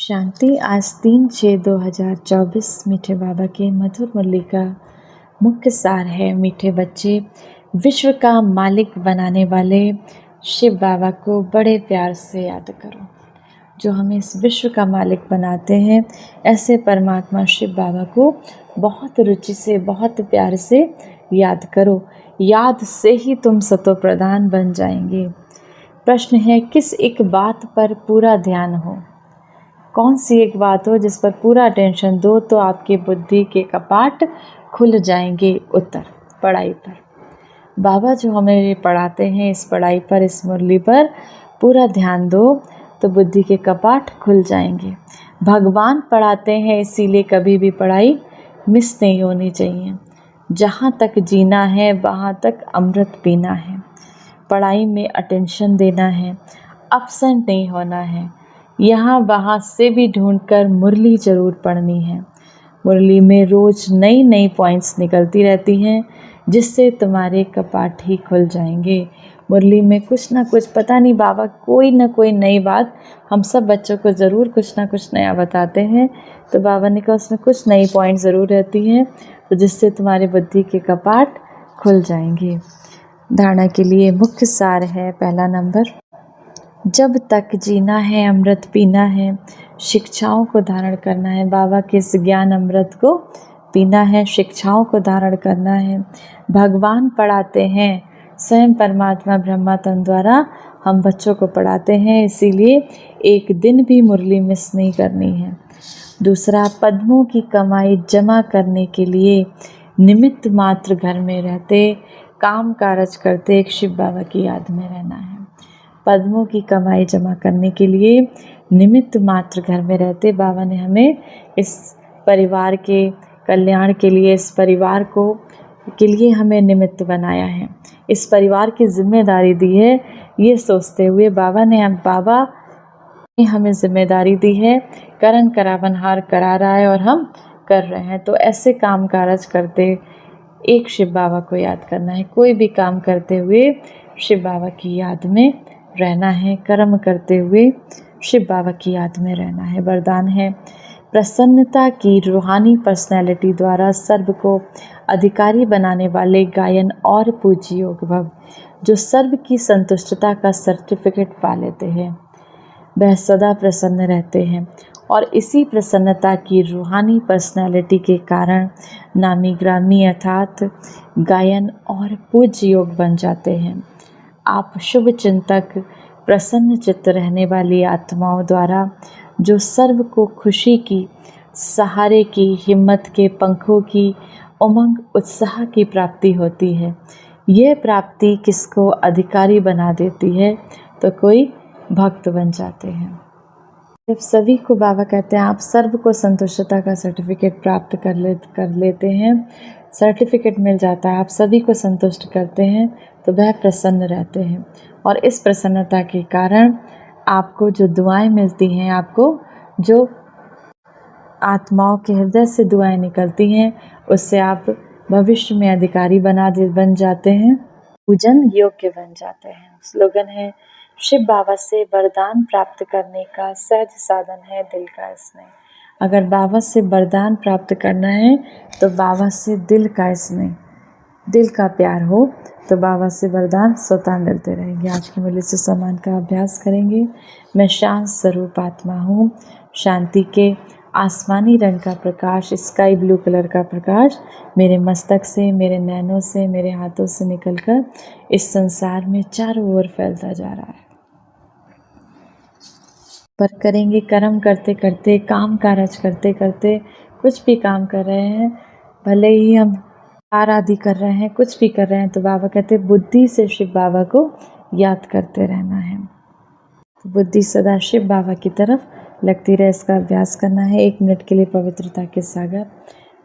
शांति। आज 3/6/2024 मीठे बाबा के मधुर मुरली का मुख्य सार है। मीठे बच्चे, विश्व का मालिक बनाने वाले शिव बाबा को बड़े प्यार से याद करो। जो हमें इस विश्व का मालिक बनाते हैं, ऐसे परमात्मा शिव बाबा को बहुत रुचि से, बहुत प्यार से याद करो। याद से ही तुम सतो प्रधान बन जाएंगे। प्रश्न है, किस एक बात पर पूरा ध्यान हो? कौन सी एक बात हो जिस पर पूरा अटेंशन दो तो आपकी बुद्धि के कपाट खुल जाएंगे? उत्तर, पढ़ाई पर। बाबा जो हमें पढ़ाते हैं, इस पढ़ाई पर, इस मुरली पर पूरा ध्यान दो तो बुद्धि के कपाट खुल जाएंगे। भगवान पढ़ाते हैं, इसीलिए कभी भी पढ़ाई मिस नहीं होनी चाहिए। जहाँ तक जीना है वहाँ तक अमृत पीना है। पढ़ाई में अटेंशन देना है, अपसेंट नहीं होना है। यहाँ वहाँ से भी ढूंढकर मुरली ज़रूर पढ़नी है। मुरली में रोज़ नई नई पॉइंट्स निकलती रहती हैं, जिससे तुम्हारे कपाट ही खुल जाएंगे। मुरली में कुछ ना कुछ, पता नहीं बाबा कोई ना कोई नई बात हम सब बच्चों को ज़रूर कुछ ना कुछ नया बताते हैं। तो बाबा ने कहा उसमें कुछ नई पॉइंट ज़रूर रहती हैं, तो जिससे तुम्हारी बुद्धि के कपाट खुल जाएंगे। धारणा के लिए मुख्य सार है, पहला नंबर, जब तक जीना है अमृत पीना है, शिक्षाओं को धारण करना है। बाबा के इस ज्ञान अमृत को पीना है, शिक्षाओं को धारण करना है। भगवान पढ़ाते हैं, स्वयं परमात्मा ब्रह्मा तन द्वारा हम बच्चों को पढ़ाते हैं, इसीलिए एक दिन भी मुरली मिस नहीं करनी है। दूसरा, पद्मों की कमाई जमा करने के लिए निमित्त मात्र घर में रहते, काम काज करते एक शिव बाबा की याद में रहना है। पद्मों की कमाई जमा करने के लिए निमित्त मात्र घर में रहते बाबा ने हमें इस परिवार के कल्याण के लिए, इस परिवार को के लिए हमें निमित्त बनाया है, इस परिवार की जिम्मेदारी दी है। ये सोचते हुए बाबा ने हमें जिम्मेदारी दी है, करन करावन हार करा रहा है और हम कर रहे हैं। तो ऐसे काम काज करते एक शिव बाबा को याद करना है। कोई भी काम करते हुए शिव बाबा की याद में रहना है, कर्म करते हुए शिव बाबा की याद में रहना है। वरदान है, प्रसन्नता की रूहानी पर्सनैलिटी द्वारा सर्व को अधिकारी बनाने वाले गायन और पूज्य योग भव, जो सर्व की संतुष्टता का सर्टिफिकेट पा लेते हैं, वह सदा प्रसन्न रहते हैं और इसी प्रसन्नता की रूहानी पर्सनैलिटी के कारण नामी ग्रामी अर्थात गायन और पूज्य योग बन जाते हैं। आप शुभ चिंतक, प्रसन्न चित्त रहने वाली आत्माओं द्वारा जो सर्व को खुशी की, सहारे की, हिम्मत के पंखों की, उमंग उत्साह की प्राप्ति होती है। यह प्राप्ति किसको अधिकारी बना देती है? तो कोई भक्त बन जाते हैं। जब सभी को बाबा कहते हैं आप सर्व को संतुष्टता का सर्टिफिकेट प्राप्त कर लेते हैं, सर्टिफिकेट मिल जाता है, आप सभी को संतुष्ट करते हैं, तो वह प्रसन्न रहते हैं। और इस प्रसन्नता के कारण आपको जो दुआएं मिलती हैं, आपको जो आत्माओं के हृदय से दुआएं निकलती हैं, उससे आप भविष्य में अधिकारी बन जाते हैं, पूजन योग्य बन जाते हैं। स्लोगन है, शिव बाबा से वरदान प्राप्त करने का सहज साधन है दिल का स्नेह। अगर बाबा से वरदान प्राप्त करना है तो बाबा से दिल का स्नेह, दिल का प्यार हो तो बाबा से वरदान स्वतः मिलते रहेंगे। आज की मुरली से सम्मान का अभ्यास करेंगे। मैं शांत स्वरूप आत्मा हूँ। शांति के आसमानी रंग का प्रकाश, स्काई ब्लू कलर का प्रकाश मेरे मस्तक से, मेरे नैनों से, मेरे हाथों से निकलकर इस संसार में चारों ओर फैलता जा रहा है। पर करेंगे कर्म करते करते, काम काज करते करते, कुछ भी काम कर रहे हैं, भले ही हम आराधी कर रहे हैं, कुछ भी कर रहे हैं, तो बाबा कहते बुद्धि से शिव बाबा को याद करते रहना है। तो बुद्धि सदा शिव बाबा की तरफ लगती रहे, इसका अभ्यास करना है। 1 मिनट के लिए पवित्रता के सागर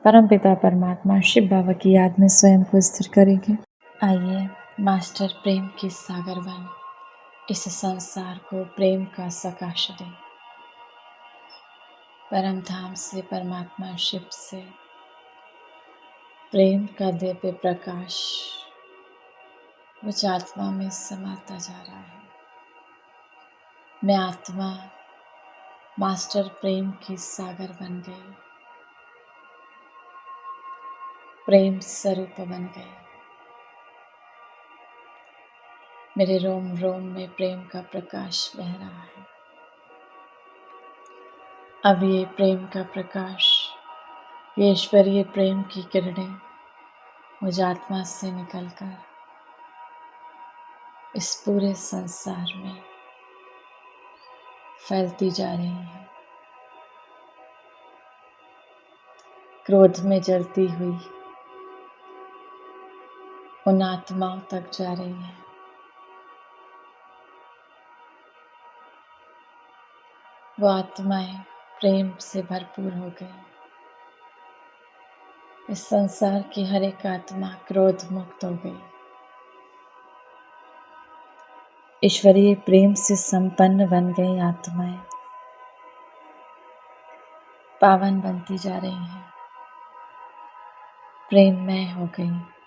परमपिता परमात्मा शिव बाबा की याद में स्वयं को स्थिर करेंगे। आइए मास्टर प्रेम की सागर बन इस संसार को प्रेम का सकाश दें। परम धाम से, परमात्मा शिव से प्रेम का दिव्य प्रकाश मुझ आत्मा में समाता जा रहा है। मैं आत्मा मास्टर प्रेम की सागर बन गए, प्रेम स्वरूप बन गए। मेरे रोम रोम में प्रेम का प्रकाश बह रहा है। अब ये प्रेम का प्रकाश, ये ईश्वरीय प्रेम की किरणें मुझ आत्मा से निकलकर इस पूरे संसार में फैलती जा रही हैं। क्रोध में जलती हुई उन आत्माओं तक जा रही हैं। वो आत्माएं प्रेम से भरपूर हो गई। इस संसार की हर एक आत्मा क्रोध मुक्त हो गई। ईश्वरीय प्रेम से संपन्न बन गई आत्माएं पावन बनती जा रही हैं, प्रेममय हो गई।